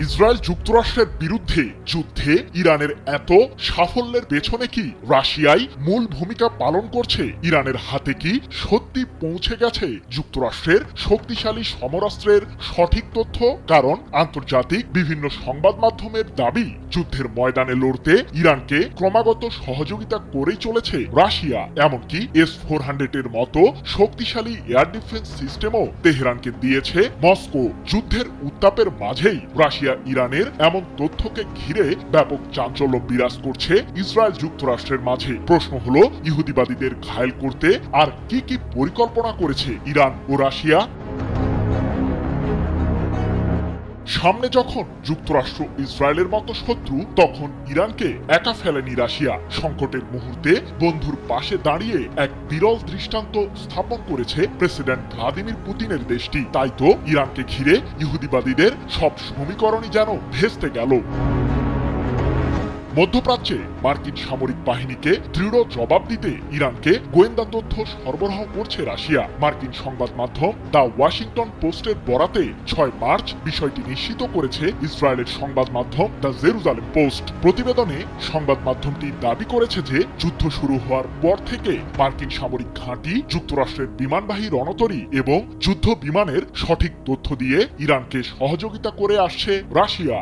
Israel যুক্তরাষ্ট্রের বিরুদ্ধে যুদ্ধে ইরানের এত সাফল্যের পেছনে কি রাশিয়াই মূল ভূমিকা পালন করছে? ইরানের হাতে কি সত্যি পৌঁছে গেছে যুক্তরাষ্ট্রের শক্তিশালী সমরাস্ত্রের সঠিক তথ্য? কারণ আন্তর্জাতিক বিভিন্ন সংবাদ মাধ্যমের দাবি, যুদ্ধের ময়দানে লড়তে ইরানকে ক্রমাগত সহযোগিতা করেই চলেছে রাশিয়া। এমনকি S-400 এর মতো শক্তিশালী এয়ার ডিফেন্স সিস্টেমও তেহরানকে দিয়েছে মস্কো। যুদ্ধের উত্তাপের মাঝেই রাশিয়া ইরানের এমন তথ্যকে ঘিরে ব্যাপক চাঞ্চল্য বিরাজ করছে ইসরায়েল যুক্তরাষ্ট্রের মাঝে। প্রশ্ন হলো, ইহুদিবাদীদের ঘায়েল করতে আর কি কি পরিকল্পনা করেছে ইরান ও রাশিয়া? সামনে যখন যুক্তরাষ্ট্র ইসরায়েলের মতো শত্রু, তখন ইরানকে একা ফেলেনি রাশিয়া। সংকটের মুহূর্তে বন্ধুর পাশে দাঁড়িয়ে এক বিরল দৃষ্টান্ত স্থাপন করেছে প্রেসিডেন্ট ভ্লাদিমির পুতিনের দেশটি। তাই তো ইরানকে ঘিরে ইহুদিবাদীদের সব সমীকরণই যেন ভেস্তে গেল। মধ্যপ্রাচ্যে মার্কিন সামরিক বাহিনীকে দৃঢ় জবাব দিতে ইরানকে গোয়েন্দা তথ্য সরবরাহ করছে রাশিয়া। মার্কিন সংবাদ মাধ্যম দ্য ওয়াশিংটন পোস্টের বরাতে 6 মার্চ বিষয়টি নিশ্চিত করেছে ইসরায়েলের সংবাদ মাধ্যম দ্য জেরুজালেম পোস্ট। প্রতিবেদনে সংবাদ মাধ্যমটি দাবি করেছে যে যুদ্ধ শুরু হওয়ার পর থেকে মার্কিন সামরিক ঘাঁটি, যুক্তরাষ্ট্রের বিমানবাহী রণতরী এবং যুদ্ধ বিমানের সঠিক তথ্য দিয়ে ইরানকে সহযোগিতা করে আসছে রাশিয়া।